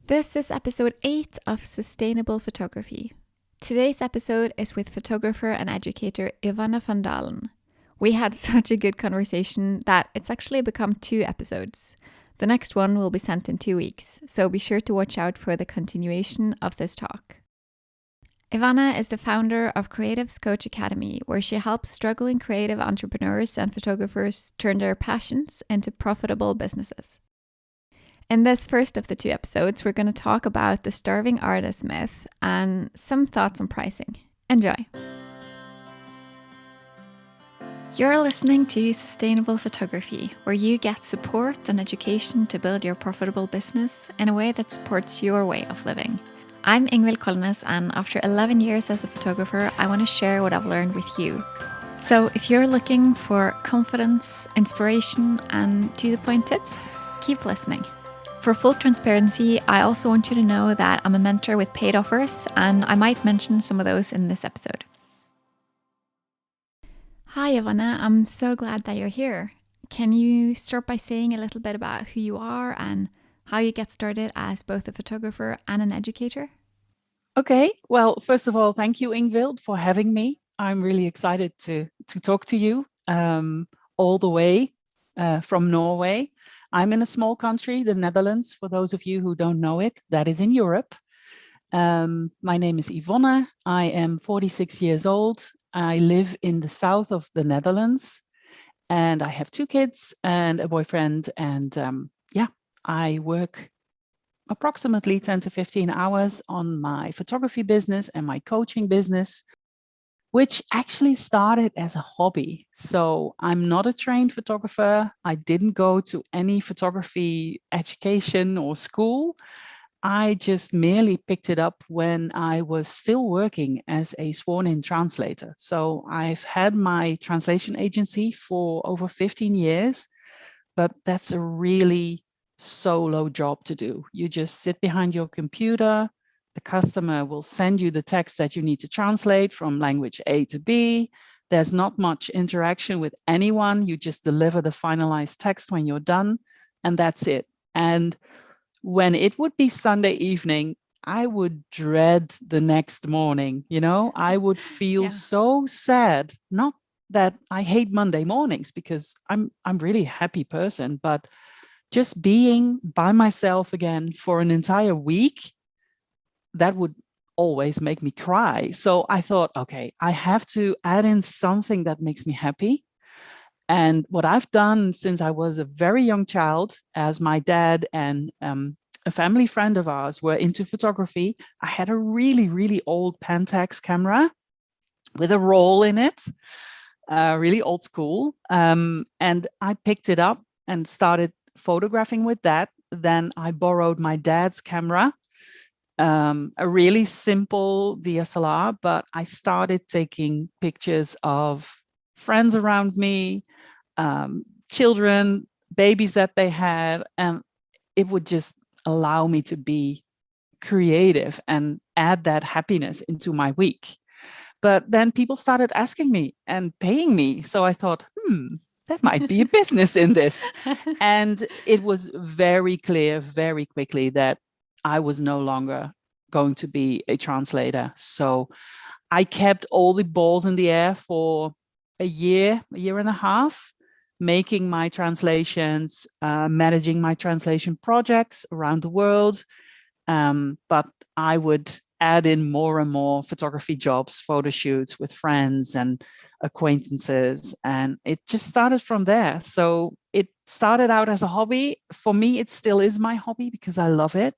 This is episode 8 of Sustainable Photography. Today's episode is with photographer and educator Yvonne van Dalen. We had such a good conversation that it's actually become 2 episodes. The next one will be sent in 2 weeks, so be sure to watch out for the continuation of this talk. Yvonne is the founder of Creatives Coach Academy, where she helps struggling creative entrepreneurs and photographers turn their passions into profitable businesses. In this first of the 2 episodes, we're going to talk about the starving artist myth and some thoughts on pricing. Enjoy! You're listening to Sustainable Photography, where you get support and education to build your profitable business in a way that supports your way of living. I'm Ingvild Kolnes, and after 11 years as a photographer, I want to share what I've learned with you. So if you're looking for confidence, inspiration, and to-the-point tips, keep listening. For full transparency, I also want you to know that I'm a mentor with paid offers, and I might mention some of those in this episode. Hi, Yvonne. I'm so glad that you're here. Can you start by saying a little bit about who you are and how you get started as both a photographer and an educator? Okay, well, first of all, thank you, Ingvild, for having me. I'm really excited to talk to you all the way from Norway. I'm in a small country, the Netherlands, for those of you who don't know it, that is in Europe. My name is Yvonne. I am 46 years old. I live in the south of the Netherlands, and I have 2 kids and a boyfriend. And I work approximately 10 to 15 hours on my photography business and my coaching business, which actually started as a hobby. So I'm not a trained photographer. I didn't go to any photography education or school. I just merely picked it up when I was still working as a sworn-in translator. So I've had my translation agency for over 15 years, but that's a really solo job to do. You just sit behind your computer. The customer will send you the text that you need to translate from language A to B. There's not much interaction with anyone. You just deliver the finalized text when you're done, and that's it. And when it would be Sunday evening, I would dread the next morning. I would feel so sad. Not that I hate Monday mornings, because I'm really a happy person, but just being by myself again for an entire week, that would always make me cry. So I thought, okay, I have to add in something that makes me happy. And what I've done since I was a very young child, as my dad and a family friend of ours were into photography, I had a really, really old Pentax camera with a roll in it, really old school. And I picked it up and started photographing with that. Then I borrowed my dad's camera, a really simple DSLR, but I started taking pictures of friends around me, children, babies that they had, and it would just allow me to be creative and add that happiness into my week. But then people started asking me and paying me. So I thought, that might be a business in this. And it was very clear very quickly that I was no longer going to be a translator. So I kept all the balls in the air for a year and a half, making my translations, managing my translation projects around the world. But I would add in more and more photography jobs, photo shoots with friends and acquaintances. And it just started from there. So it started out as a hobby. For me, it still is my hobby because I love it.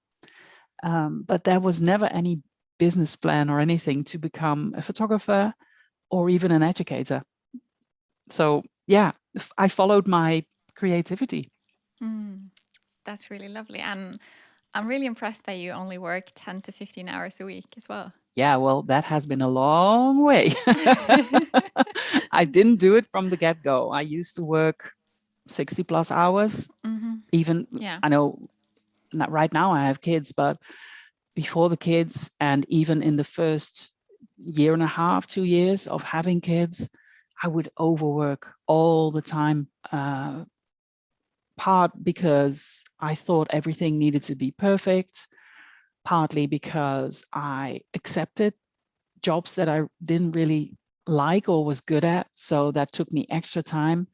But there was never any business plan or anything to become a photographer or even an educator. So yeah, I followed my creativity. That's really lovely. And I'm really impressed that you only work 10 to 15 hours a week as well. Yeah, well, that has been a long way. I didn't do it from the get-go. I used to work 60 plus hours. Even, I know right now I have kids, but before the kids and even in the first year and a half, 2 years of having kids, I would overwork all the time, part because I thought everything needed to be perfect, partly because I accepted jobs that I didn't really like or was good at. So that took me extra time.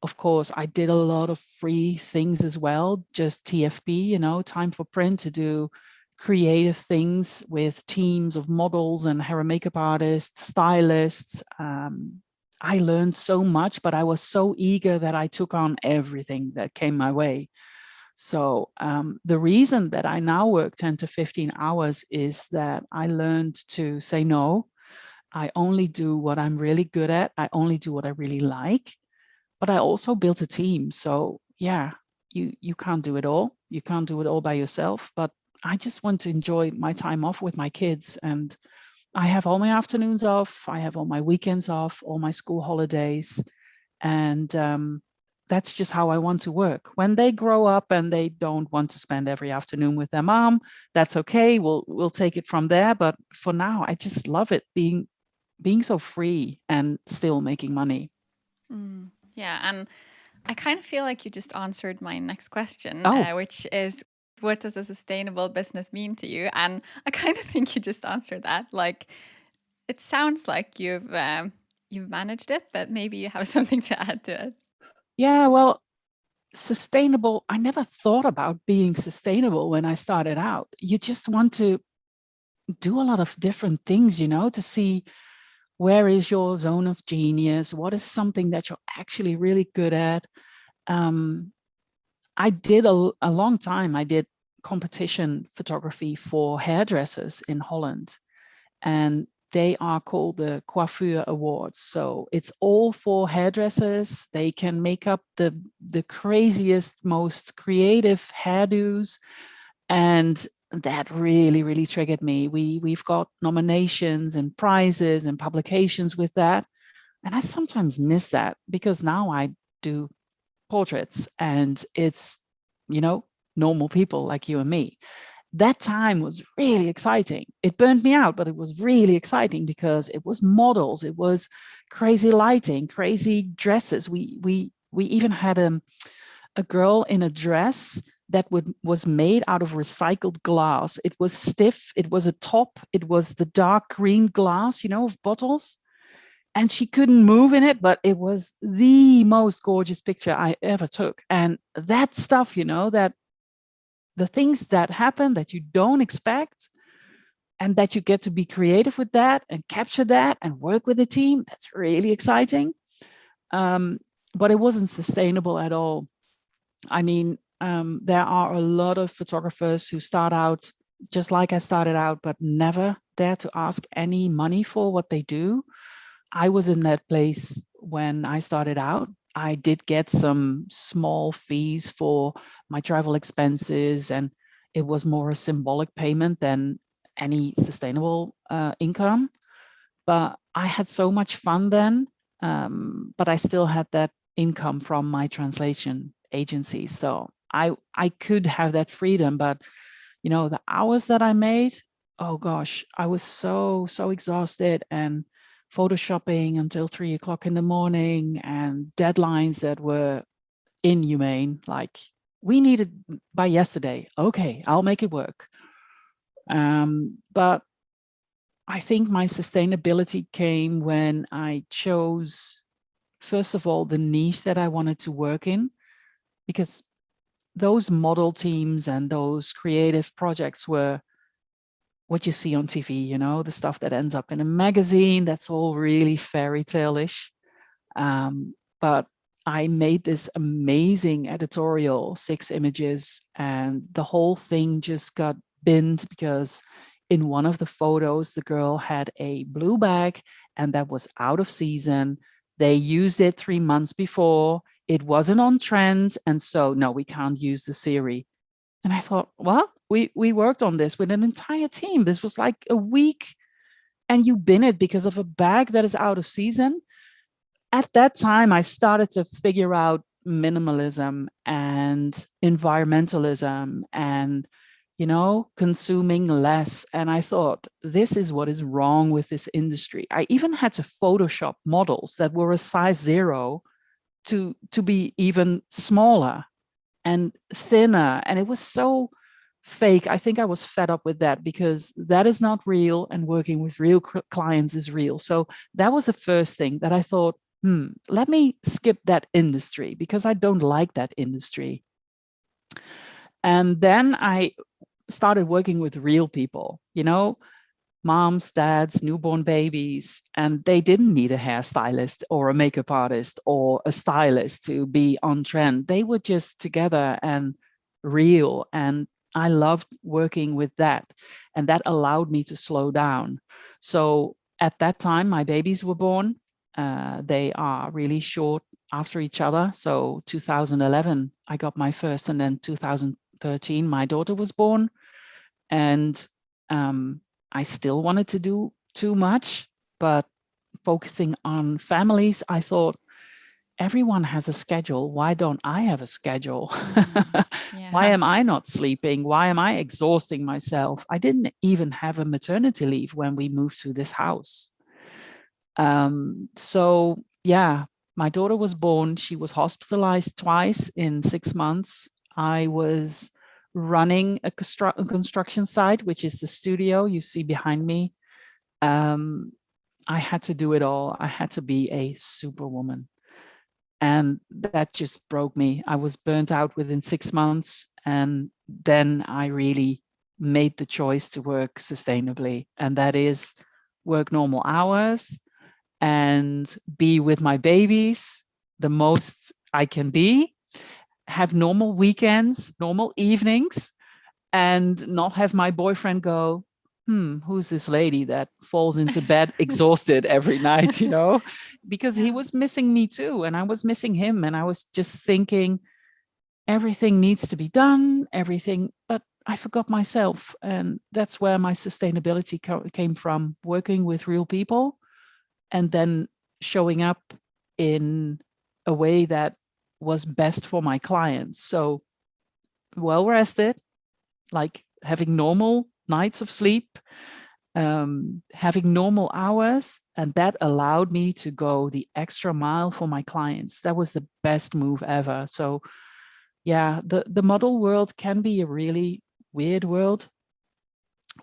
Of course, I did a lot of free things as well, just TFB, time for print, to do creative things with teams of models and hair and makeup artists, stylists. I learned so much, but I was so eager that I took on everything that came my way. So the reason that I now work 10 to 15 hours is that I learned to say no. I only do what I'm really good at. I only do what I really like. But I also built a team. So yeah, you can't do it all. You can't do it all by yourself. But I just want to enjoy my time off with my kids. And I have all my afternoons off. I have all my weekends off, all my school holidays. And that's just how I want to work. When they grow up and they don't want to spend every afternoon with their mom, that's okay. We'll take it from there. But for now, I just love it being so free and still making money. Yeah, and I kind of feel like you just answered my next question, Oh, which is, what does a sustainable business mean to you? And I kind of think you just answered that. Like, it sounds like you've managed it, but maybe you have something to add to it. yeah. Well, sustainable. I never thought about being sustainable when I started out. You just want to do a lot of different things, to see where is your zone of genius, what is something that you're actually really good at. I did a long time, I did competition photography for hairdressers in Holland, and they are called the Coiffure Awards. So it's all for hairdressers. They can make up the craziest, most creative hairdos, and that really, really triggered me. We've got nominations and prizes and publications with that, and I sometimes miss that because now I do portraits and it's, you know, normal people like you and me. That time was really exciting. It burned me out, but it was really exciting because it was models, it was crazy lighting, crazy dresses. We even had a girl in a dress that was made out of recycled glass. It was stiff. It was a top. It was the dark green glass, of bottles. And she couldn't move in it, but it was the most gorgeous picture I ever took. And that stuff, that the things that happen that you don't expect and that you get to be creative with that and capture that and work with a team, that's really exciting. But it wasn't sustainable at all. I mean, there are a lot of photographers who start out just like I started out, but never dare to ask any money for what they do. I was in that place when I started out. I did get some small fees for my travel expenses, and it was more a symbolic payment than any sustainable income. But I had so much fun then. But I still had that income from my translation agency. So I could have that freedom, but the hours that I made, oh gosh, I was so exhausted and photoshopping until 3 o'clock in the morning and deadlines that were inhumane. Like, we needed by yesterday. Okay, I'll make it work. But I think my sustainability came when I chose, first of all, the niche that I wanted to work in, because those model teams and those creative projects were what you see on TV, the stuff that ends up in a magazine. That's all really fairy tale-ish. But I made this amazing editorial, 6 images, and the whole thing just got binned because in one of the photos, the girl had a blue bag and that was out of season. They used it 3 months before. It wasn't on trend. And so, no, we can't use the series. And I thought, well, we worked on this with an entire team. This was like a week, and you bin it because of a bag that is out of season. At that time, I started to figure out minimalism and environmentalism and, consuming less. And I thought, this is what is wrong with this industry. I even had to Photoshop models that were a size 0 to be even smaller and thinner. And it was so fake. I think I was fed up with that because that is not real, and working with real clients is real. So that was the first thing that I thought, let me skip that industry because I don't like that industry. And then I started working with real people, moms, dads, newborn babies, and they didn't need a hairstylist or a makeup artist or a stylist to be on trend. They were just together and real. And I loved working with that. And that allowed me to slow down. So at that time, my babies were born. They are really short after each other. So 2011, I got my first, and then 2013, my daughter was born. And I still wanted to do too much, but focusing on families, I thought, everyone has a schedule. Why don't I have a schedule? Yeah. Why am I not sleeping? Why am I exhausting myself? I didn't even have a maternity leave when we moved to this house. So yeah, my daughter was born. She was hospitalized twice in 6 months. I was running a construction site, which is the studio you see behind me. I had to do it all. I had to be a superwoman. And that just broke me. I was burnt out within 6 months. And then I really made the choice to work sustainably. And that is work normal hours and be with my babies the most I can be, have normal weekends, normal evenings, and not have my boyfriend go, who's this lady that falls into bed exhausted every night, because he was missing me too. And I was missing him. And I was just thinking everything needs to be done, everything, but I forgot myself. And that's where my sustainability came from, working with real people and then showing up in a way that was best for my clients. So well rested, like having normal nights of sleep, having normal hours, and that allowed me to go the extra mile for my clients. That was the best move ever. So yeah, the model world can be a really weird world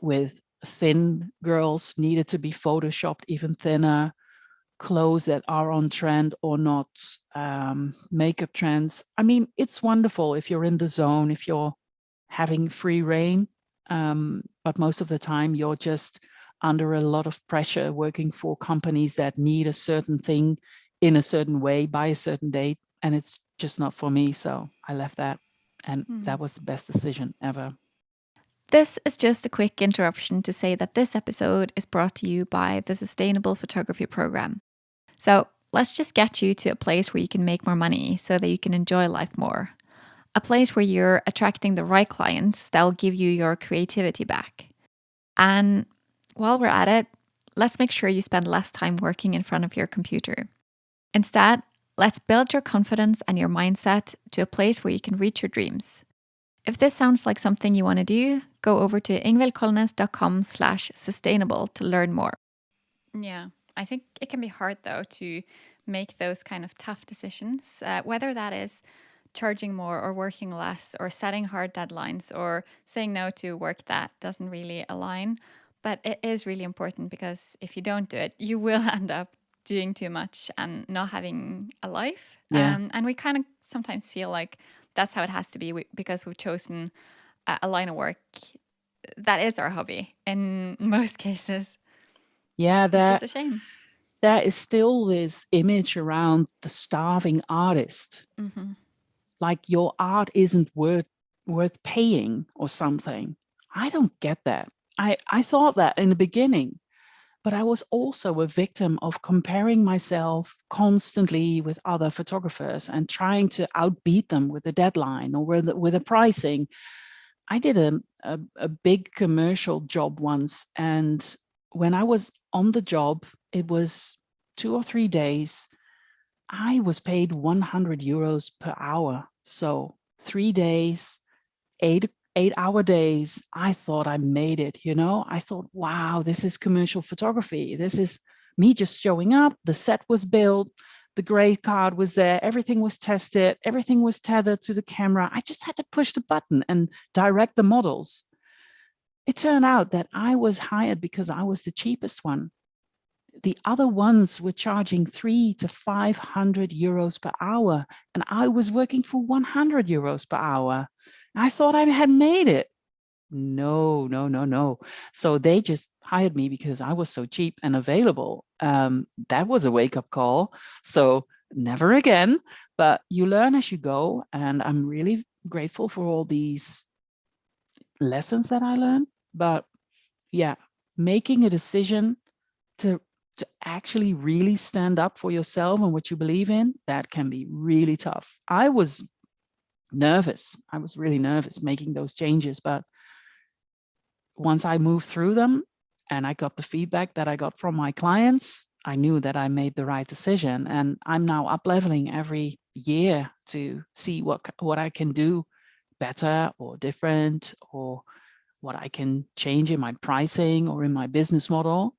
with thin girls needed to be photoshopped even thinner, clothes that are on trend or not, makeup trends. I mean, it's wonderful if you're in the zone, if you're having free reign, but most of the time you're just under a lot of pressure working for companies that need a certain thing in a certain way by a certain date, and it's just not for me. So I left that, and that was the best decision ever. This is just a quick interruption to say that this episode is brought to you by the Sustainable Photography Program. So let's just get you to a place where you can make more money so that you can enjoy life more. A place where you're attracting the right clients that will give you your creativity back. And while we're at it, let's make sure you spend less time working in front of your computer. Instead, let's build your confidence and your mindset to a place where you can reach your dreams. If this sounds like something you want to do, go over to ingvildkolnes.com/sustainable to learn more. Yeah, I think it can be hard though to make those kind of tough decisions, whether that is charging more or working less or setting hard deadlines or saying no to work that doesn't really align. But it is really important because if you don't do it, you will end up doing too much and not having a life. Yeah. And we kind of sometimes feel like that's how it has to be because we've chosen a line of work that is our hobby in most cases. Yeah, which is a shame. there is still this image around the starving artist. Mm-hmm. Like your art isn't worth paying or something. I don't get that. I thought that in the beginning, but I was also a victim of comparing myself constantly with other photographers and trying to outbeat them with a deadline or with a pricing. I did a big commercial job once, and when I was on the job, it was 2 or 3 days. I was paid 100 euros per hour. So 3 days, 8 hour days. I thought I made it, I thought, wow, this is commercial photography. This is me just showing up. The set was built. The gray card was there. Everything was tested. Everything was tethered to the camera. I just had to push the button and direct the models. It turned out that I was hired because I was the cheapest one. The other ones were charging 300 to 500 euros per hour, and I was working for 100 euros per hour. I thought I had made it. No, no, no, no. So they just hired me because I was so cheap and available. That was a wake-up call. So never again, but you learn as you go. And I'm really grateful for all these lessons that I learned. But yeah, making a decision to actually really stand up for yourself and what you believe in, that can be really tough. I was nervous. I was really nervous making those changes, but once I moved through them and I got the feedback that I got from my clients, I knew that I made the right decision. And I'm now up leveling every year to see what I can do better or different, or what I can change in my pricing or in my business model.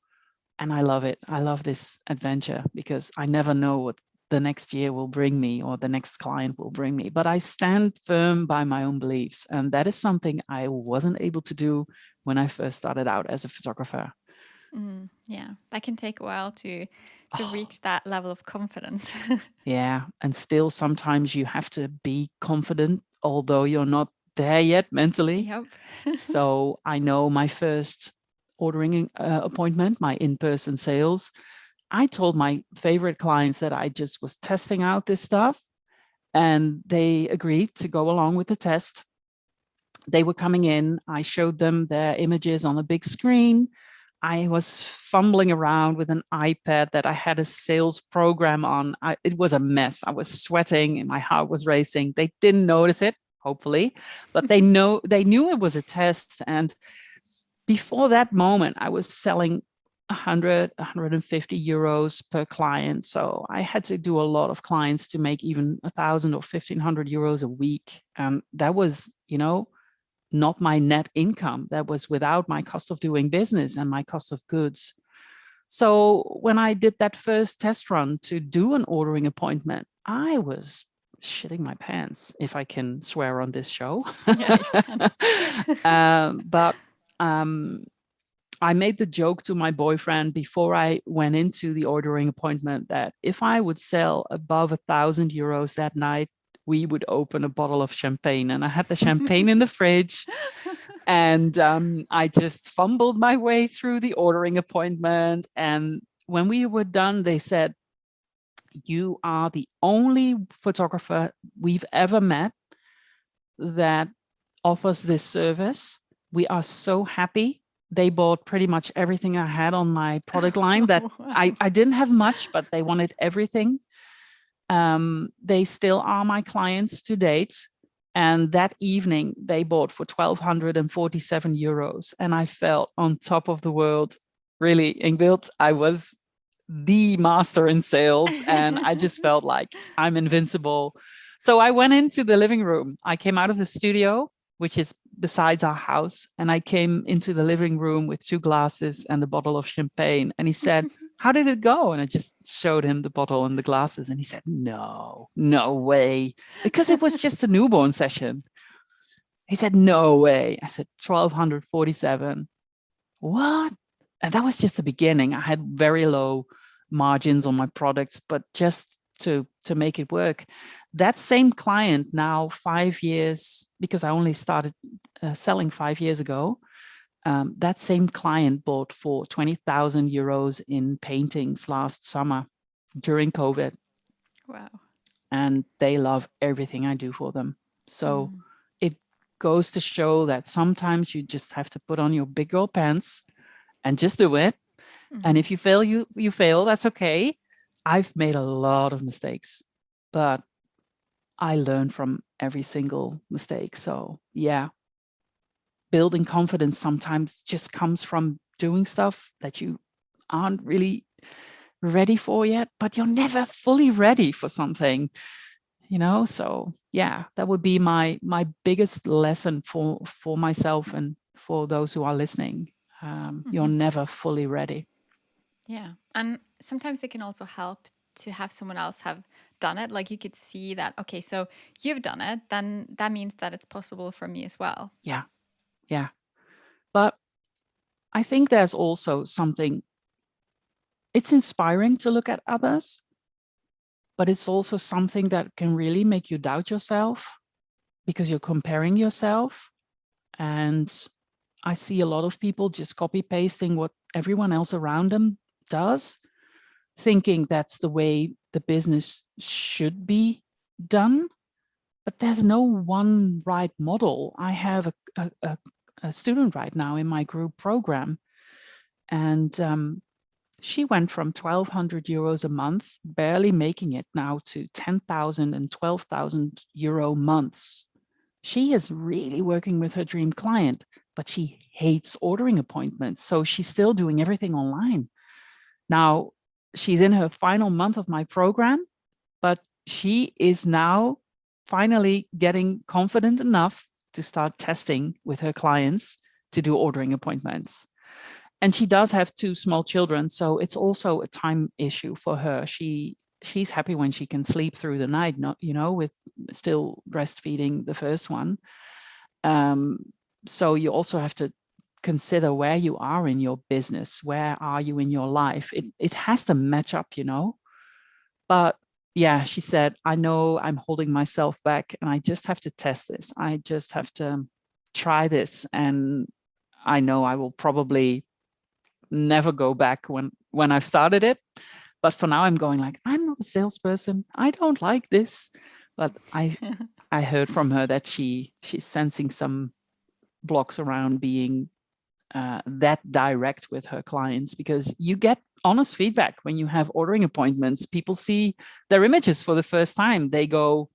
And I love it. I love this adventure because I never know what the next year will bring me or the next client will bring me. But I stand firm by my own beliefs. And that is something I wasn't able to do when I first started out as a photographer. Yeah, that can take a while to reach that level of confidence. Yeah. And still sometimes you have to be confident, although you're not there yet mentally. Yep. So I know my first ordering appointment, my in-person sales, I told my favorite clients that I just was testing out this stuff, and they agreed to go along with the test. They were coming in. I showed them their images on a big screen. I was fumbling around with an iPad that I had a sales program on. It was a mess. I was sweating and my heart was racing. They didn't notice it, hopefully, but they knew it was a test. And before that moment, I was selling 100, 150 euros per client. So I had to do a lot of clients to make even 1,000 or 1,500 euros a week. And that was, not my net income. That was without my cost of doing business and my cost of goods. So when I did that first test run to do an ordering appointment, I was shitting my pants, if I can swear on this show. Yeah, you can. But I made the joke to my boyfriend before I went into the ordering appointment that if I would sell above 1,000 euros that night, we would open a bottle of champagne. And I had the champagne in the fridge. And I just fumbled my way through the ordering appointment. And when we were done, they said, "You are the only photographer we've ever met that offers this service. We are so happy." They bought pretty much everything I had on my product line that I didn't have much, but they wanted everything. They still are my clients to date. And that evening they bought for 1,247 euros. And I felt on top of the world. Really, Ingvild, I was the master in sales. And I just felt like I'm invincible. So I went into the living room. I came out of the studio, which is besides our house. And I came into the living room with 2 glasses and a bottle of champagne. And he said, "How did it go?" And I just showed him the bottle and the glasses. And he said, "No way." Because it was just a newborn session. He said, "No way." I said, 1,247. What? And that was just the beginning. I had very low margins on my products, but just to make it work. That same client now 5 years, because I only started selling 5 years ago, that same client bought for 20,000 euros in paintings last summer during COVID. Wow. And they love everything I do for them. So it goes to show that sometimes you just have to put on your big girl pants and just do it. And if you fail, you fail. That's okay. I've made a lot of mistakes, but I learn from every single mistake. So yeah, building confidence sometimes just comes from doing stuff that you aren't really ready for yet, but you're never fully ready for something, So yeah, that would be my biggest lesson for myself and for those who are listening. You're never fully ready. Yeah. And sometimes it can also help to have someone else have done it. Like you could see that, okay, so you've done it, then that means that it's possible for me as well. Yeah. Yeah. But I think there's also something, it's inspiring to look at others, but it's also something that can really make you doubt yourself because you're comparing yourself. And I see a lot of people just copy pasting what everyone else around them does, thinking that's the way the business should be done. But there's no one right model. I have a student right now in my group program, and she went from 1,200 euros a month, barely making it, now to 10,000 and 12,000 euro months. She is really working with her dream client, but she hates ordering appointments. So she's still doing everything online. Now, she's in her final month of my program, but she is now finally getting confident enough to start testing with her clients to do ordering appointments. And she does have 2 small children, so it's also a time issue for her. She's happy when she can sleep through the night, not, with still breastfeeding the first one. So you also have to consider where you are in your business. Where are you in your life? It has to match up, But yeah, she said, I know I'm holding myself back and I just have to test this. I just have to try this. And I know I will probably never go back when I've started it. But for now, I'm going like, I'm not a salesperson. I don't like this. But I heard from her that she's sensing some blocks around being that direct with her clients, because you get honest feedback when you have ordering appointments. People see their images for the first time. They go,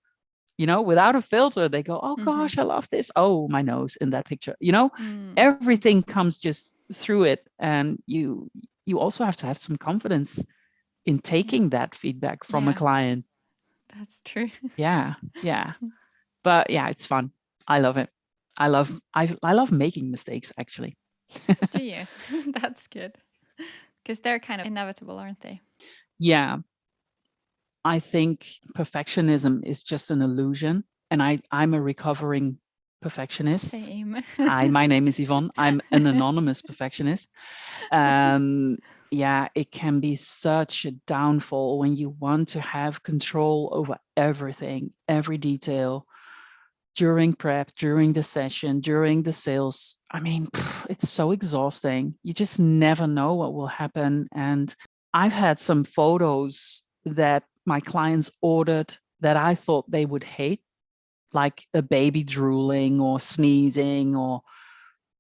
without a filter, they go, oh gosh, I love this. Oh, my nose in that picture. Everything comes just through it. And you also have to have some confidence in taking that feedback from a client. That's true. Yeah. But yeah, it's fun. I love it. I love making mistakes, actually. Do you? That's good. Because they're kind of inevitable, aren't they? Yeah. I think perfectionism is just an illusion. And I'm a recovering perfectionist. Same. Hi, my name is Yvonne. I'm an anonymous perfectionist. Yeah, it can be such a downfall when you want to have control over everything, every detail, during prep, during the session, during the sales. I mean, it's so exhausting. You just never know what will happen. And I've had some photos that my clients ordered that I thought they would hate, like a baby drooling or sneezing. Or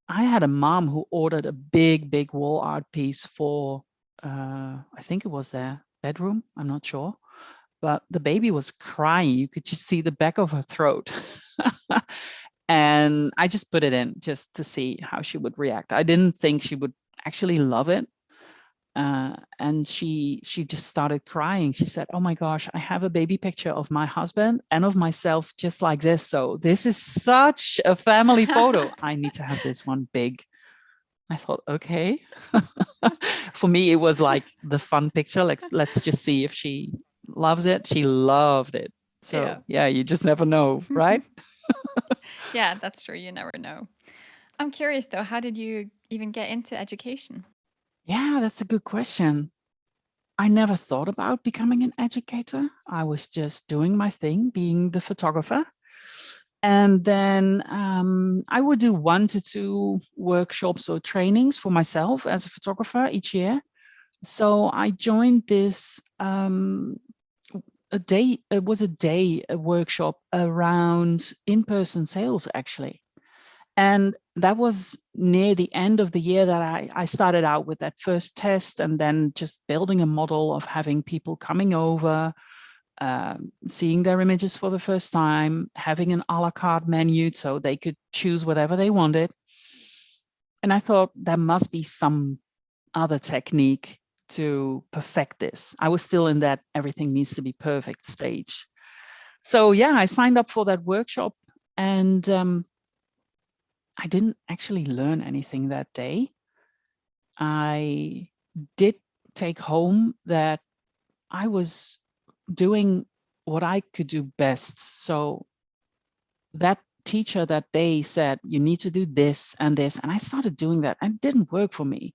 I had a mom who ordered a big wall art piece for, I think it was their bedroom. I'm not sure. But the baby was crying. You could just see the back of her throat. And I just put it in just to see how she would react. I didn't think she would actually love it. And she just started crying. She said, oh my gosh, I have a baby picture of my husband and of myself just like this. So this is such a family photo. I need to have this one big. I thought, okay. For me, it was like the fun picture. Let's just see if she loves it. She loved it. So yeah, you just never know, right? Yeah, that's true. You never know. I'm curious though, how did you even get into education? Yeah, that's a good question. I never thought about becoming an educator. I was just doing my thing, being the photographer. And then I would do 1 to 2 workshops or trainings for myself as a photographer each year. So I joined this a workshop around in-person sales, actually. And that was near the end of the year that I started out with that first test, and then just building a model of having people coming over, seeing their images for the first time, having an a la carte menu so they could choose whatever they wanted. And I thought there must be some other technique to perfect this. I was still in that everything needs to be perfect stage. So yeah, I signed up for that workshop, and I didn't actually learn anything that day. I did take home that I was doing what I could do best. So that teacher that day said, you need to do this and this. And I started doing that and it didn't work for me.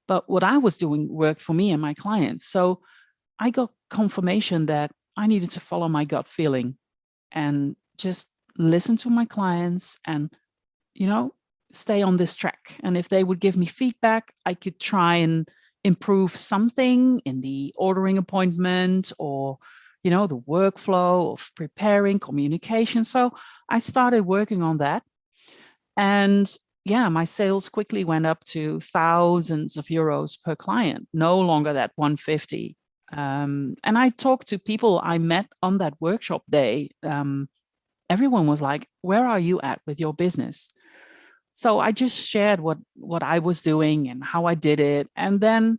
But what I was doing worked for me and my clients. So I got confirmation that I needed to follow my gut feeling and just listen to my clients and, stay on this track. And if they would give me feedback, I could try and improve something in the ordering appointment or, the workflow of preparing communication. So I started working on that. And yeah, my sales quickly went up to thousands of euros per client, no longer that 150. And I talked to people I met on that workshop day. Everyone was like, where are you at with your business? So I just shared what I was doing and how I did it. And then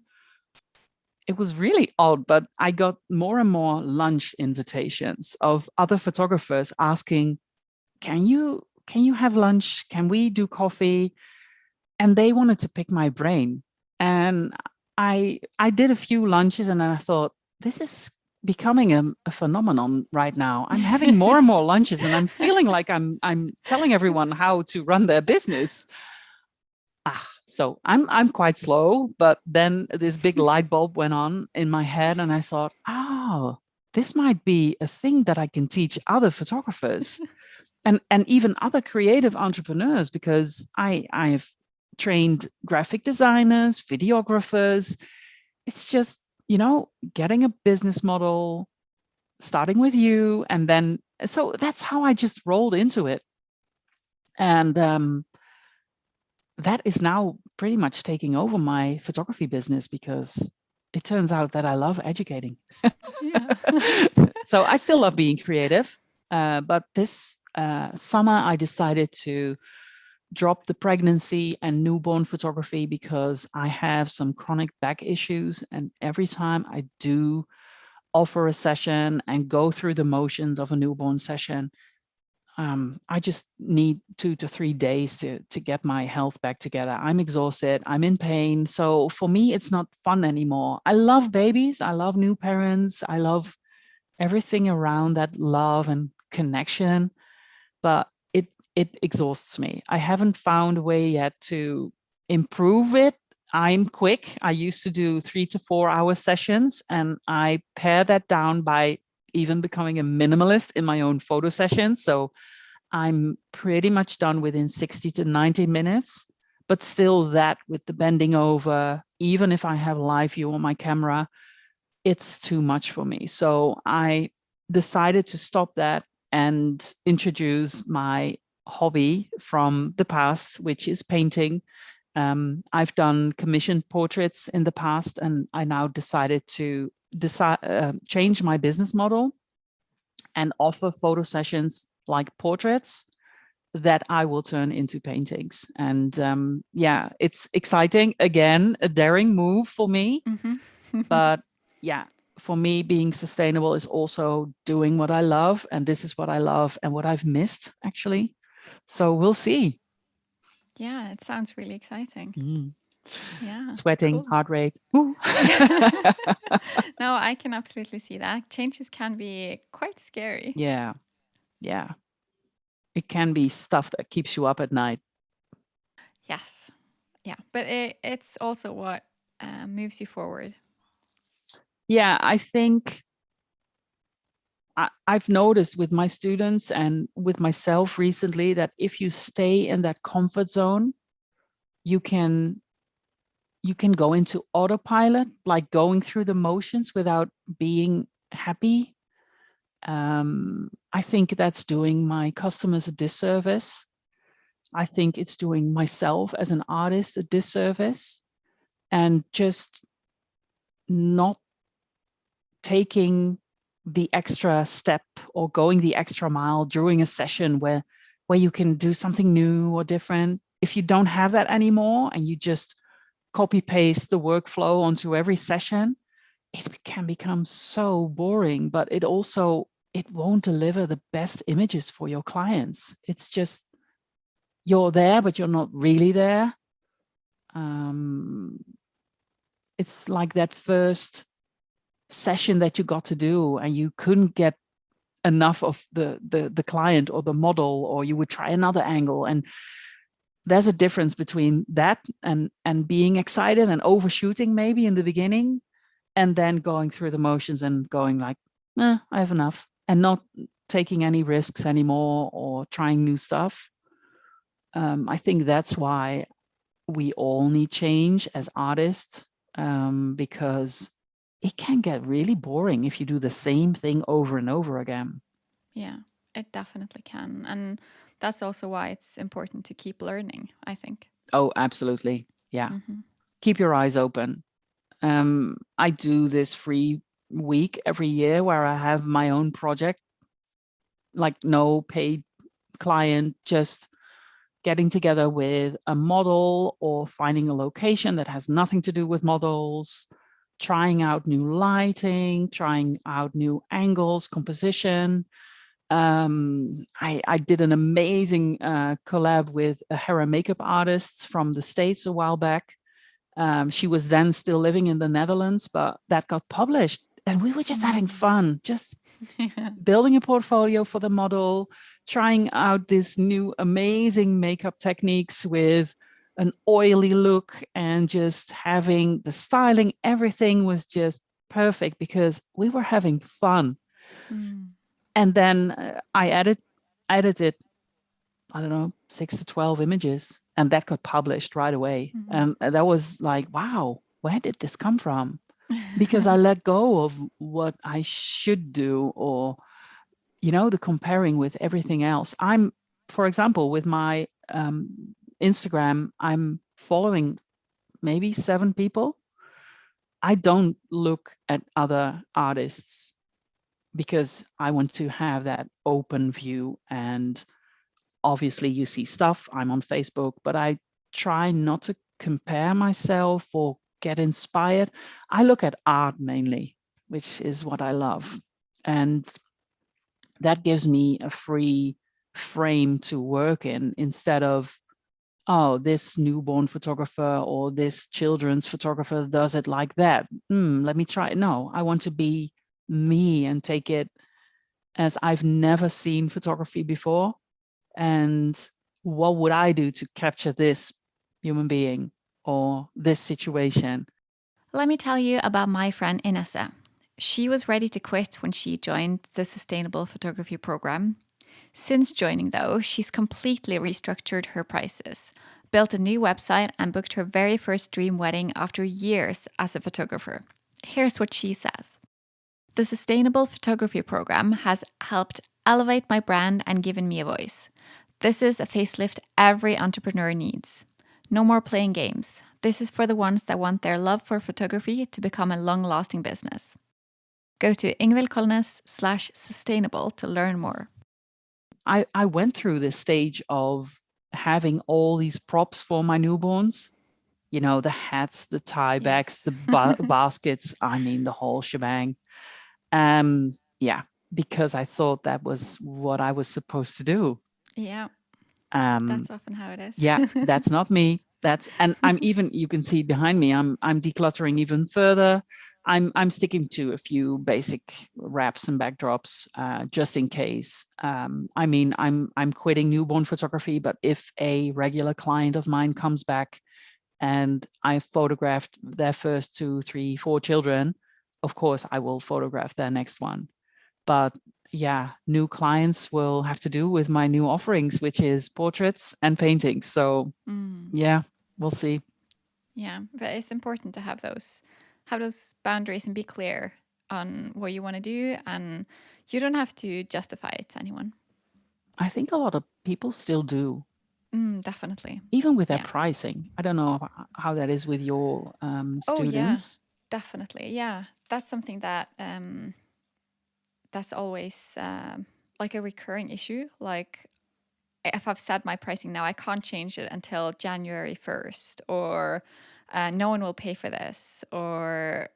it was really odd, but I got more and more lunch invitations of other photographers asking, can you have lunch? Can we do coffee? And they wanted to pick my brain. And I did a few lunches and then I thought, this is becoming a phenomenon right now. I'm having more and more lunches and I'm feeling like I'm telling everyone how to run their business. So I'm quite slow, but then this big light bulb went on in my head and I thought, oh, this might be a thing that I can teach other photographers and even other creative entrepreneurs, because I have trained graphic designers, videographers. It's just, getting a business model, starting with you. And then, so that's how I just rolled into it. And that is now pretty much taking over my photography business because it turns out that I love educating. So I still love being creative. But this summer, I decided to drop the pregnancy and newborn photography because I have some chronic back issues. And every time I do offer a session and go through the motions of a newborn session, I just need 2 to 3 days to get my health back together. I'm exhausted. I'm in pain. So for me, it's not fun anymore. I love babies. I love new parents. I love everything around that love and connection. But it exhausts me. I haven't found a way yet to improve it. I'm quick. I used to do 3 to 4 hour sessions, and I pare that down by even becoming a minimalist in my own photo sessions. So I'm pretty much done within 60 to 90 minutes, but still that with the bending over, even if I have live view on my camera, it's too much for me. So I decided to stop that and introduce my hobby from the past, which is painting. I've done commissioned portraits in the past, and I now decided to change my business model and offer photo sessions like portraits that I will turn into paintings. And yeah, it's exciting. Again, a daring move for me. But yeah, for me, being sustainable is also doing what I love. And this is what I love and what I've missed, actually. So we'll see. Yeah, it sounds really exciting. Yeah. Sweating, Cool. heart rate. No, I can absolutely see that. Changes can be quite scary. Yeah. Yeah. It can be stuff that keeps you up at night. Yes. Yeah. But it's also what moves you forward. Yeah, I think I've noticed with my students and with myself recently that if you stay in that comfort zone, you can go into autopilot, like going through the motions without being happy. I think that's doing my customers a disservice. I think it's doing myself as an artist a disservice, and just not taking the extra step or going the extra mile during a session where you can do something new or different. If you don't have that anymore and you just copy paste the workflow onto every session, it can become so boring, but it won't deliver the best images for your clients. It's just, you're there, but you're not really there. It's like that first session that you got to do and you couldn't get enough of the client or the model, or you would try another angle. And there's a difference between that and being excited and overshooting maybe in the beginning, and then going through the motions and going like, I have enough, and not taking any risks anymore or trying new stuff. I think that's why we all need change as artists, because it can get really boring if you do the same thing over and over again. Yeah, it definitely can. And that's also why it's important to keep learning, I think. Oh, absolutely. Yeah. Mm-hmm. Keep your eyes open. I do this free week every year where I have my own project, like no paid client, just getting together with a model or finding a location that has nothing to do with models, trying out new lighting, trying out new angles, composition. I did an amazing collab with a hair and makeup artist from the States a while back. She was then still living in the Netherlands, but that got published. And we were just having fun, just building a portfolio for the model, trying out this new amazing makeup techniques with an oily look, and just having the styling. Everything was just perfect because we were having fun. Mm. And then I edited, I don't know, 6 to 12 images, and that got published right away. Mm-hmm. And that was like, wow, where did this come from? Because I let go of what I should do, or the comparing with everything else. For example, with my Instagram, I'm following maybe 7 people. I don't look at other artists because I want to have that open view. And obviously you see stuff, I'm on Facebook, but I try not to compare myself or get inspired. I look at art mainly, which is what I love. And that gives me a free frame to work in, instead of, oh, this newborn photographer or this children's photographer does it like that. Let me try it. No, I want to be me and take it as I've never seen photography before. And what would I do to capture this human being or this situation? Let me tell you about my friend Inessa. She was ready to quit when she joined the Sustainable Photography program. Since joining, though, she's completely restructured her prices, built a new website, and booked her very first dream wedding after years as a photographer. Here's what she says. The Sustainable Photography program has helped elevate my brand and given me a voice. This is a facelift every entrepreneur needs. No more playing games. This is for the ones that want their love for photography to become a long-lasting business. Go to ingvildkolnes/sustainable to learn more. I went through this stage of having all these props for my newborns. The hats, the tie bags, Yes. the baskets, I mean, the whole shebang. Yeah, because I thought that was what I was supposed to do. Yeah, Um, that's often how it is. yeah, that's not me. And I'm even, you can see behind me, I'm decluttering even further. I'm sticking to a few basic wraps and backdrops, just in case. I mean, I'm quitting newborn photography, but if a regular client of mine comes back and I photographed their first 2, 3, 4 children, of course I will photograph their next one. But yeah, new clients will have to do with my new offerings, which is portraits and paintings. So yeah, we'll see. Yeah, but it's important to have those boundaries and be clear on what you want to do, and you don't have to justify it to anyone. I think a lot of people still do, Definitely. even with their Yeah. pricing. I don't know how that is with your Oh yeah, students. definitely. Yeah, that's something that that's always like a recurring issue. Like if I've set my pricing now, I can't change it until January 1st, or no one will pay for this, or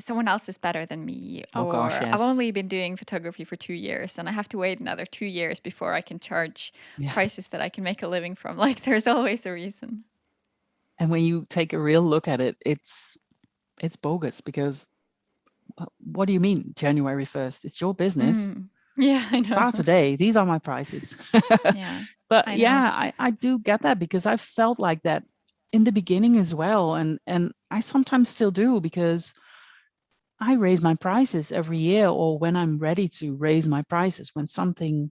someone else is better than me, Oh gosh, or I've yes. only been doing photography for 2 years and I have to wait another 2 years before I can charge Yeah. prices that I can make a living from. Like there's always a reason. And when you take a real look at it, it's bogus, because what do you mean January 1st? It's your business. Yeah, I know. Start today. These are my prices. Yeah, But I know. yeah, I do get that, because I felt like that in the beginning as well. And I sometimes still do, because I raise my prices every year, or when I'm ready to raise my prices, when something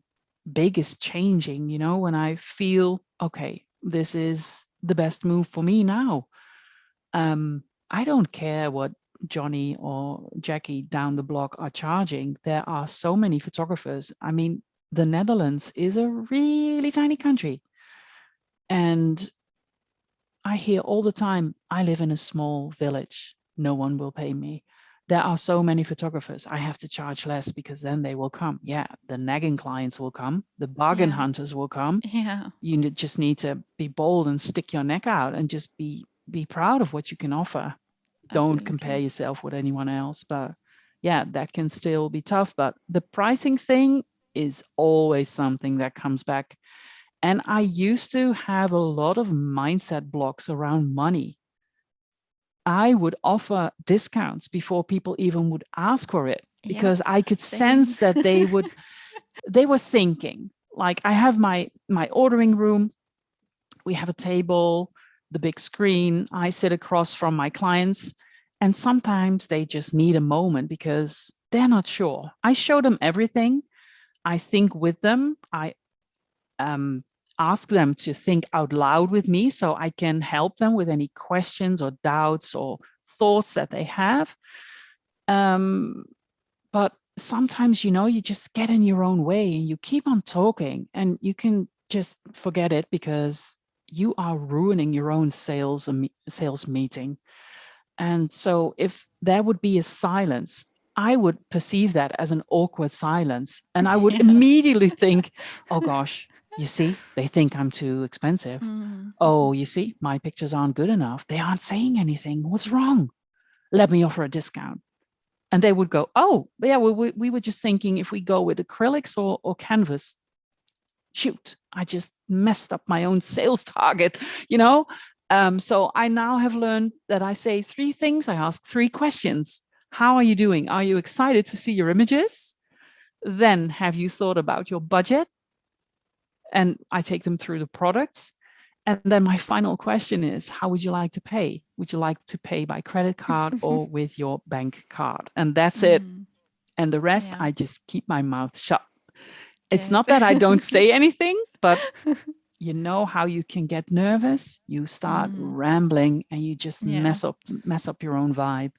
big is changing, when I feel, okay, this is the best move for me now. I don't care what Johnny or Jackie down the block are charging. There are so many photographers. I mean, the Netherlands is a really tiny country. And I hear all the time, I live in a small village. No one will pay me. There are so many photographers. I have to charge less because then they will come. Yeah, the nagging clients will come. The bargain Yeah. hunters will come. Yeah. You just need to be bold and stick your neck out and just be proud of what you can offer. Don't compare Absolutely. yourself with anyone else. But yeah, that can still be tough. But the pricing thing is always something that comes back. And I used to have a lot of mindset blocks around money. I would offer discounts before people even would ask for it, because Yep. I could Same. sense that they were thinking, like, I have my ordering room, we have a table, the big screen, I sit across from my clients, and sometimes they just need a moment because they're not sure. I show them everything. I think with them. I ask them to think out loud with me, so I can help them with any questions or doubts or thoughts that they have. But sometimes, you just get in your own way and you keep on talking, and you can just forget it, because you are ruining your own sales meeting. And so if there would be a silence, I would perceive that as an awkward silence. And I would Yeah. immediately think, oh gosh, you see, they think I'm too expensive. Oh, you see, my pictures aren't good enough. They aren't saying anything. What's wrong? Let me offer a discount. And they would go, oh, yeah, we were just thinking if we go with acrylics or canvas. Shoot, I just messed up my own sales target, So I now have learned that I say three things. I ask three questions. How are you doing? Are you excited to see your images? Then have you thought about your budget? And I take them through the products. And then my final question is, how would you like to pay? Would you like to pay by credit card or with your bank card? And that's it. And the rest, Yeah. I just keep my mouth shut. It's Good. not that I don't say anything, but you know how you can get nervous? You start rambling and you just Yeah. mess up your own vibe.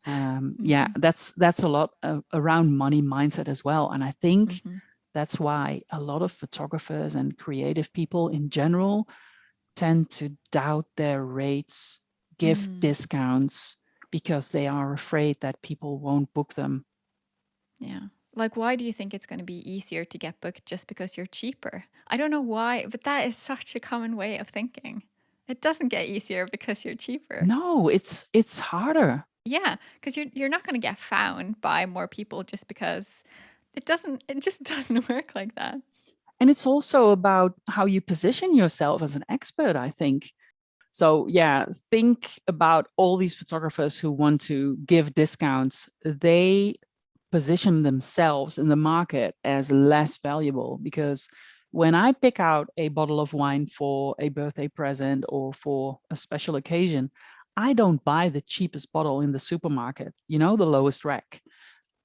Yeah, that's a lot around money mindset as well. And I think that's why a lot of photographers and creative people in general tend to doubt their rates, give discounts, because they are afraid that people won't book them. Yeah. Like, why do you think it's going to be easier to get booked just because you're cheaper? I don't know why, but that is such a common way of thinking. It doesn't get easier because you're cheaper. No, it's harder. Yeah, because you're not going to get found by more people just because it just doesn't work like that. And it's also about how you position yourself as an expert, I think. So yeah, think about all these photographers who want to give discounts. They position themselves in the market as less valuable, because when I pick out a bottle of wine for a birthday present or for a special occasion, I don't buy the cheapest bottle in the supermarket, the lowest rack.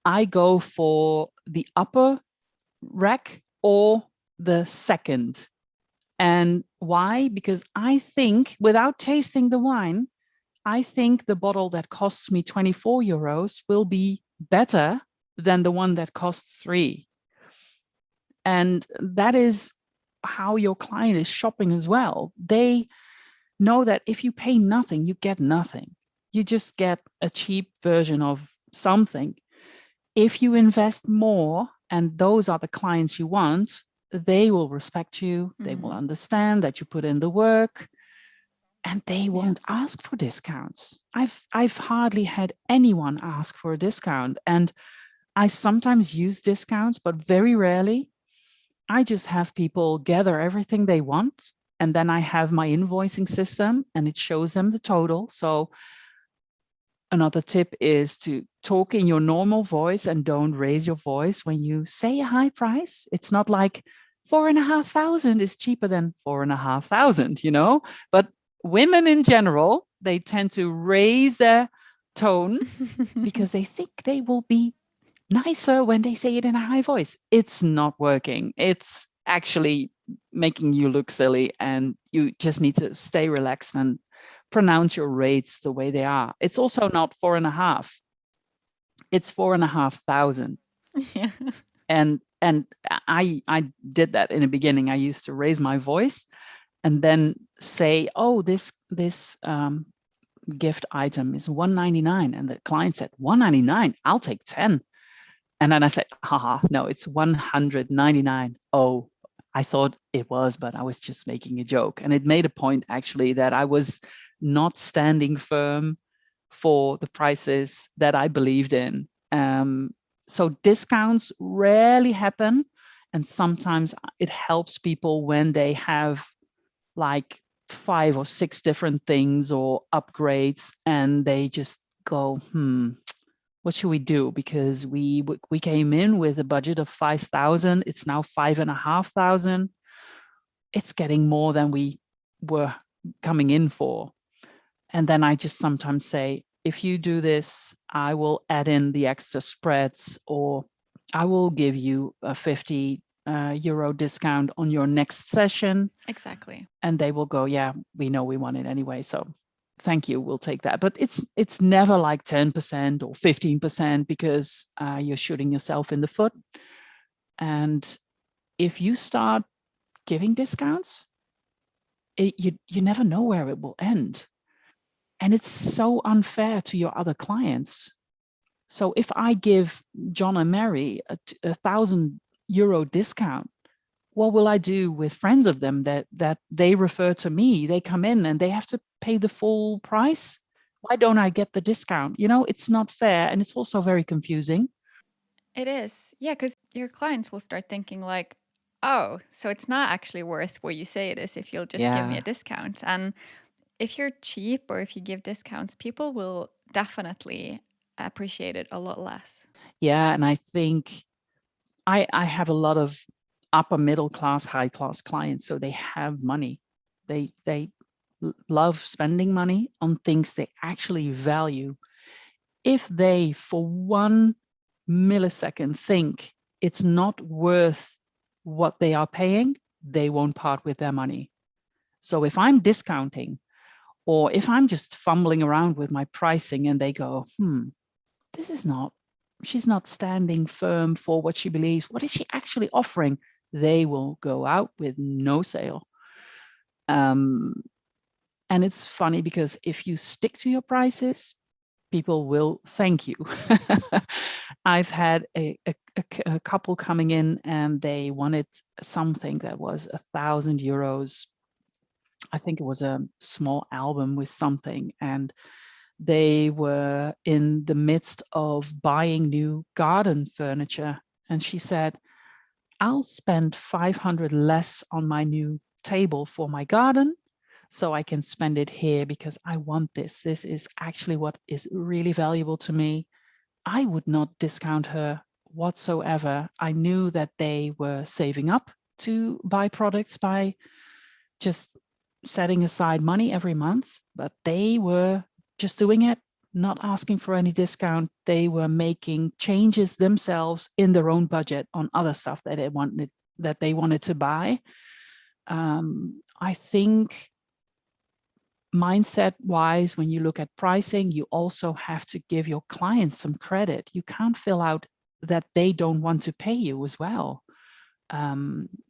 I go for the upper rack or the second. And why? Because I think, without tasting the wine, I think the bottle that costs me 24 euros will be better than the one that costs 3. And that is how your client is shopping as well. They know that if you pay nothing, you get nothing. You just get a cheap version of something. If you invest more, and those are the clients you want, they will respect you. They will understand that you put in the work, and they won't ask for discounts. I've hardly had anyone ask for a discount, and I sometimes use discounts, but very rarely. I just have people gather everything they want, and then I have my invoicing system and it shows them the total. So Another tip is to talk in your normal voice and don't raise your voice when you say a high price. It's not like 4,500 is cheaper than 4,500, but women in general, they tend to raise their tone because they think they will be nicer when they say it in a high voice. It's not working. It's actually making you look silly, and you just need to stay relaxed and pronounce your rates the way they are. It's also not 4.5. It's 4,500. Yeah. And I did that in the beginning. I used to raise my voice and then say, oh, this gift item is 199, and the client said 199, I'll take 10. And then I said, haha, no, it's 199. Oh, I thought it was, but I was just making a joke. And it made a point actually that I was not standing firm for the prices that I believed in. So discounts rarely happen. And sometimes it helps people when they have like 5 or 6 different things or upgrades, and they just go, what should we do? Because we came in with a budget of 5,000. It's now 5,500. It's getting more than we were coming in for. And then I just sometimes say, if you do this, I will add in the extra spreads, or I will give you a 50 euro discount on your next session. Exactly. And they will go, yeah, we know we want it anyway. So thank you, we'll take that. But it's never like 10% or 15%, because you're shooting yourself in the foot. And if you start giving discounts, you never know where it will end. And it's so unfair to your other clients. So if I give John and Mary a 1,000 euro discount, what will I do with friends of them that they refer to me? They come in and they have to pay the full price. Why don't I get the discount? It's not fair, and it's also very confusing. It is. Yeah, because your clients will start thinking like, oh, so it's not actually worth what you say it is if you'll just give me Yeah. a discount. And if you're cheap or if you give discounts, people will definitely appreciate it a lot less. Yeah, and I think I have a lot of upper middle class, high class clients, so they have money. They love spending money on things they actually value. If they, for 1 millisecond, think it's not worth what they are paying, they won't part with their money. So if I'm discounting, or if I'm just fumbling around with my pricing and they go, this is not, she's not standing firm for what she believes, what is she actually offering? They will go out with no sale. And it's funny because if you stick to your prices, people will thank you. I've had a couple coming in and they wanted something that was 1,000 euros. I think it was a small album with something, and they were in the midst of buying new garden furniture. And she said, I'll spend 500 less on my new table for my garden, so I can spend it here because I want this. This is actually what is really valuable to me. I would not discount her whatsoever. I knew that they were saving up to buy products by just setting aside money every month, but they were just doing it, not asking for any discount. They were making changes themselves in their own budget on other stuff that they wanted to buy. I think mindset wise, when you look at pricing, you also have to give your clients some credit. You can't fill out that they don't want to pay you as well.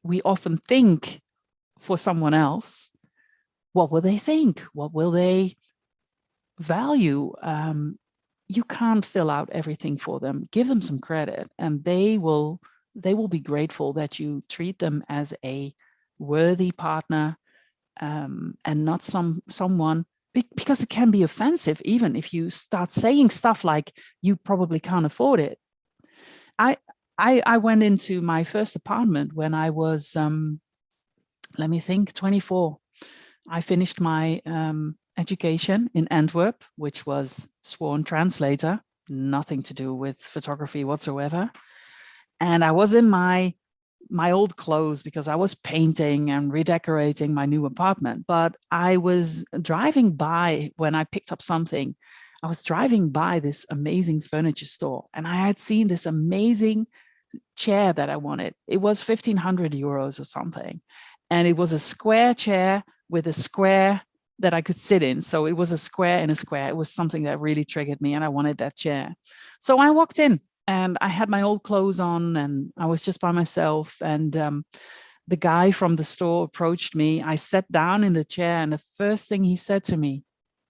We often think for someone else, what will they think? What will they value? You can't fill out everything for them. Give them some credit, and they will be grateful that you treat them as a worthy partner, and not someone, because it can be offensive even if you start saying stuff like, you probably can't afford it. I went into my first apartment when I was let me think, 24. I finished my education in Antwerp, which was sworn translator, nothing to do with photography whatsoever. And I was in my old clothes because I was painting and redecorating my new apartment. But I was driving by when I picked up something. I was driving by this amazing furniture store, and I had seen this amazing chair that I wanted. It was 1,500 euros or something. And it was a square chair with a square that I could sit in. So it was a square in a square. It was something that really triggered me, and I wanted that chair. So I walked in, and I had my old clothes on, and I was just by myself. And the guy from the store approached me. I sat down in the chair, and the first thing he said to me,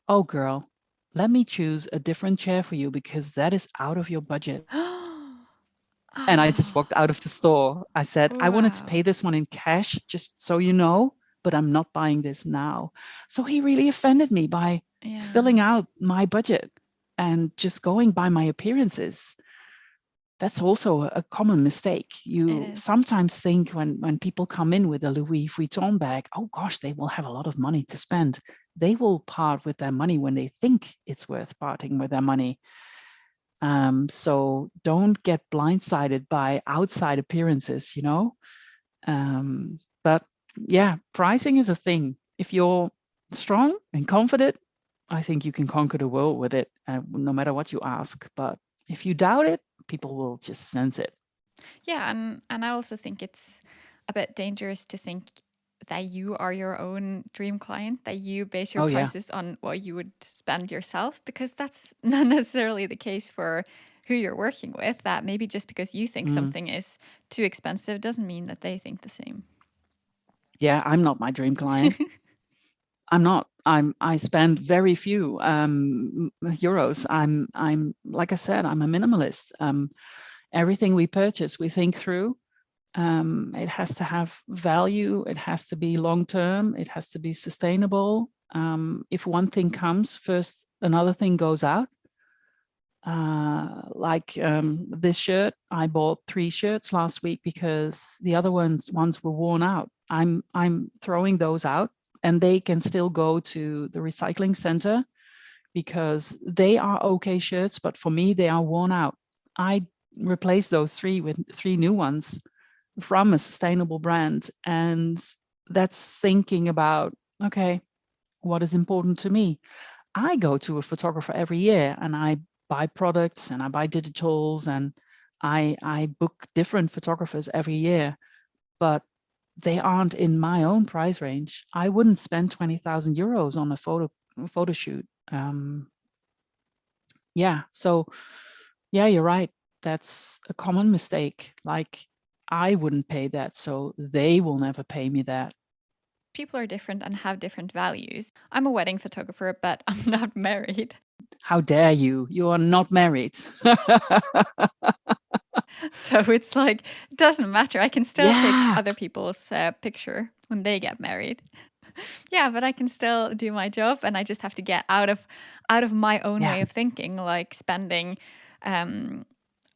"Oh, girl, let me choose a different chair for you because that is out of your budget." And I just walked out of the store. I said, "I wanted to pay Wow. this one in cash, just so you know, but I'm not buying this now." So he really offended me by filling Yeah, out my budget and just going by my appearances. That's also a common mistake. it You is. sometimes think when people come in with a Louis Vuitton bag, oh gosh, they will have a lot of money to spend. They will part with their money when they think it's worth parting with their money. So don't get blindsided by outside appearances, you know. But yeah, pricing is a thing. If you're strong and confident, I think you can conquer the world with it, no matter what you ask. But if you doubt it, people will just sense it. Yeah, and I also think it's a bit dangerous to think that you are your own dream client, that you base your Oh yeah. prices on what you would spend yourself, because that's not necessarily the case for who you're working with. That maybe just because you think Mm. something is too expensive doesn't mean that they think the same. Yeah, I'm not my dream client. I'm not. I spend very few euros. I'm like I said, I'm a minimalist. Everything we purchase, we think through. It has to have value. It has to be long term. It has to be sustainable. If one thing comes first, another thing goes out. Like this shirt, I bought 3 shirts last week because the other ones were worn out. I'm throwing those out, and they can still go to the recycling center because they are okay shirts, but for me they are worn out. I replaced those 3 with 3 new ones from a sustainable brand, and that's thinking about, okay, what is important to me. I go to a photographer every year, and I buy products and I buy digitals, and I book different photographers every year, but they aren't in my own price range. I wouldn't spend 20,000 euros on a photo shoot. Yeah, so yeah, you're right. That's a common mistake. Like, I wouldn't pay that, so they will never pay me that. People are different and have different values. I'm a wedding photographer, but I'm not married. How dare you? You are not married. So it's like, it doesn't matter. I can still take Yeah. other people's picture when they get married. Yeah, but I can still do my job, and I just have to get out of my own Yeah. way of thinking. Like spending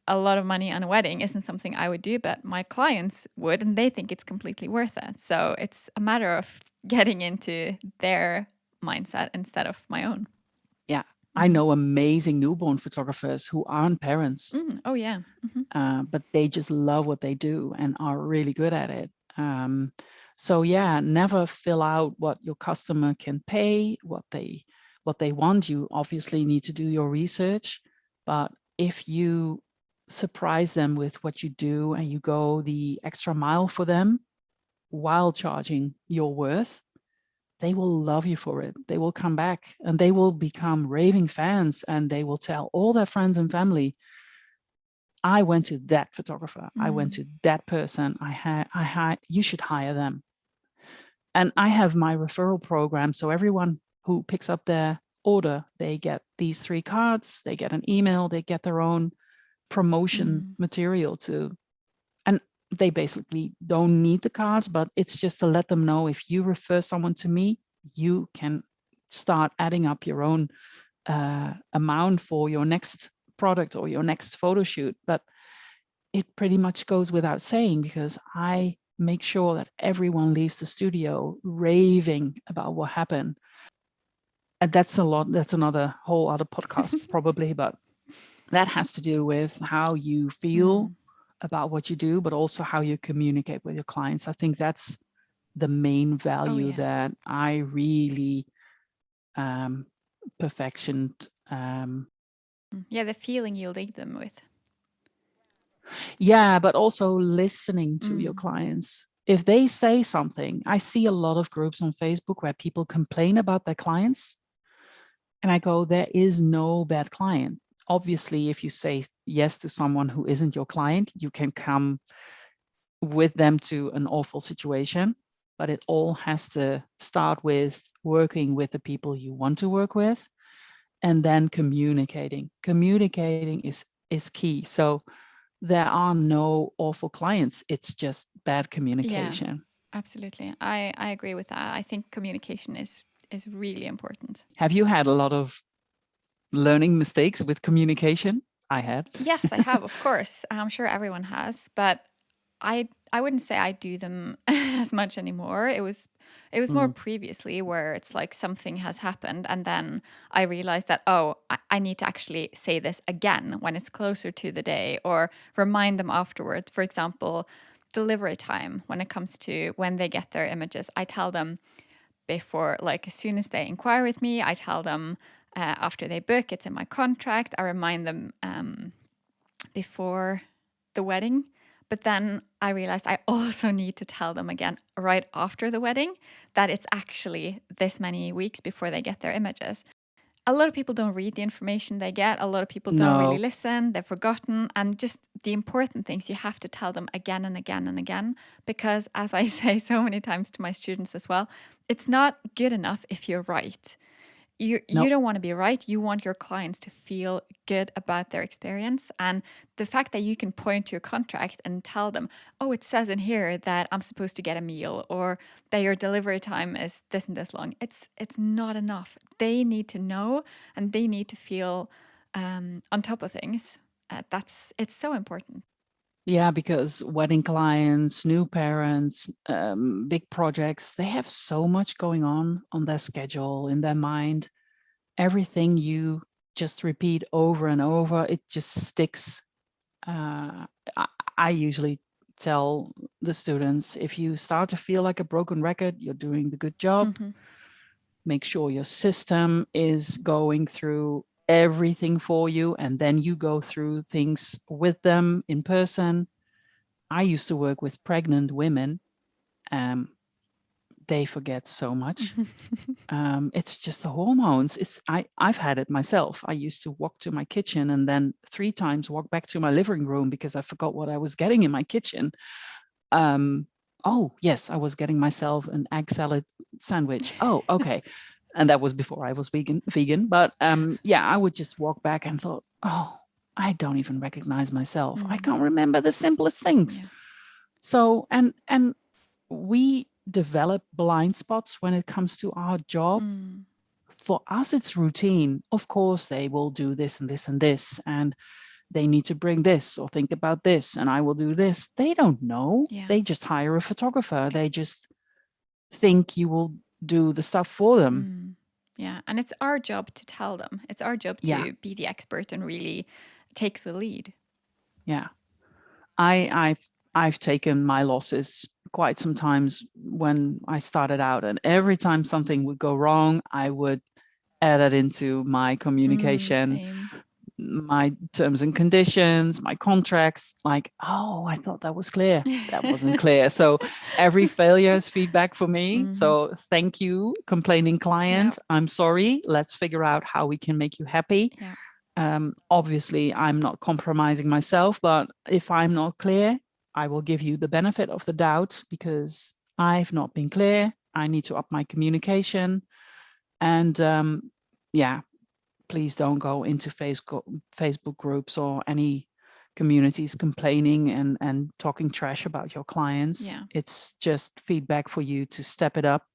a lot of money on a wedding isn't something I would do, but my clients would, and they think it's completely worth it. So it's a matter of getting into their mindset instead of my own. Yeah. I know amazing newborn photographers who aren't parents, Oh yeah. but they just love what they do and are really good at it. So yeah, never fill out what your customer can pay, what they want. You obviously need to do your research, but if you surprise them with what you do and you go the extra mile for them while charging your worth, they will love you for it. They will come back and they will become raving fans, and they will tell all their friends and family, I went to that photographer. I went to that person. You should hire them. And I have my referral program. So everyone who picks up their order, they get these 3 cards, they get an email, they get their own promotion material to, and they basically don't need the cards, but it's just to let them know, if you refer someone to me, you can start adding up your own amount for your next product or your next photo shoot. But it pretty much goes without saying, because I make sure that everyone leaves the studio raving about what happened. that's a lot. That's another whole other podcast probably, but that has to do with how you feel about what you do, but also how you communicate with your clients. I think that's the main value that I really perfectioned. The feeling you leave them with. Yeah, but also listening to your clients. If they say something, I see a lot of groups on Facebook where people complain about their clients. And I go, there is no bad client. Obviously, if you say yes to someone who isn't your client, you can come with them to an awful situation. But it all has to start with working with the people you want to work with, and then communicating. Communicating is key. So there are no awful clients. It's just bad communication. Yeah, absolutely. I agree with that. I think communication is really important. Have you had a lot of learning mistakes with communication? I had. Yes, I have, of course. I'm sure everyone has, but I wouldn't say I do them as much anymore. It was more previously where it's like something has happened and then I realized that, oh, I need to actually say this again when it's closer to the day, or remind them afterwards. For example, delivery time, when it comes to when they get their images, I tell them before, like as soon as they inquire with me, I tell them after they book, it's in my contract. I remind them before the wedding. But then I realized I also need to tell them again right after the wedding that it's actually this many weeks before they get their images. A lot of people don't read the information they get. A lot of people don't really listen. They've forgotten. And just the important things, you have to tell them again and again and again. Because as I say so many times to my students as well, it's not good enough if you're right. You don't want to be right. You want your clients to feel good about their experience. And the fact that you can point to your contract and tell them, oh, it says in here that I'm supposed to get a meal, or that your delivery time is this and this long. It's not enough. They need to know and they need to feel on top of things. It's so important. Yeah, because wedding clients, new parents, big projects, they have so much going on their schedule, in their mind. Everything you just repeat over and over, it just sticks. I usually tell the students, if you start to feel like a broken record, you're doing the good job. Make sure your system is going through everything for you, and then you go through things with them in person. I used to work with pregnant women. They forget so much. It's just the hormones. I've had it myself. I used to walk to my kitchen and then 3 times walk back to my living room because I forgot what I was getting in my kitchen. Oh yes, I was getting myself an egg salad sandwich. Oh, okay. And that was before I was vegan. But yeah, I would just walk back and thought, oh, I don't even recognize myself. I can't remember the simplest things. Yeah. So, and we develop blind spots when it comes to our job. For us, it's routine. Of course, they will do this and this and this, and they need to bring this or think about this, and I will do this. They don't know. Yeah. They just hire a photographer. They just think you will do the stuff for them. Yeah. And it's our job to tell them. It's our job to be the expert and really take the lead. Yeah. I've taken my losses quite some times when I started out, and every time something would go wrong, I would add it into my communication, Same. my terms and conditions, my contracts. Like, oh, I thought that was clear. That wasn't clear. So every failure is feedback for me. So thank you, complaining client. I'm sorry. Let's figure out how we can make you happy. Obviously, I'm not compromising myself, but if I'm not clear, I will give you the benefit of the doubt because I've not been clear. I need to up my communication. And yeah, please don't go into Facebook groups or any communities complaining and talking trash about your clients. It's just feedback for you to step it up.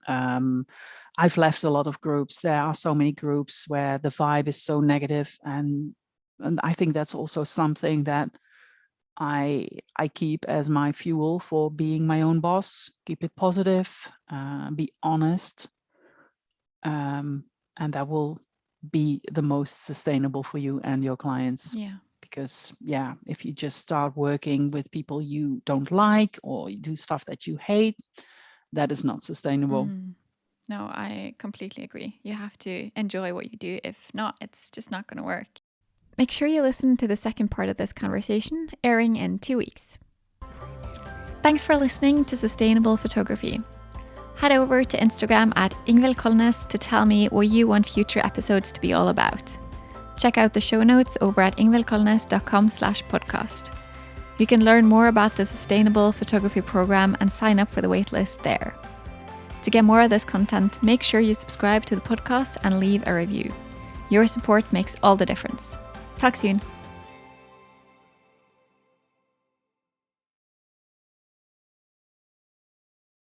I've left a lot of groups. There are so many groups where the vibe is so negative, and I think that's also something that I keep as my fuel for being my own boss. Keep it positive, be honest, and that will be the most sustainable for you and your clients. Yeah. Because if you just start working with people you don't like, or you do stuff that you hate, that is not sustainable. No, I completely agree. You have to enjoy what you do. If not, it's just not going to work. Make sure you listen to the second part of this conversation, airing in 2 weeks. Thanks for listening to Sustainable Photography. Head over to Instagram at Ingvild Kolnes to tell me what you want future episodes to be all about. Check out the show notes over at ingvildkolnes.com/podcast. You can learn more about the Sustainable Photography program and sign up for the waitlist there. To get more of this content, make sure you subscribe to the podcast and leave a review. Your support makes all the difference. Talk soon.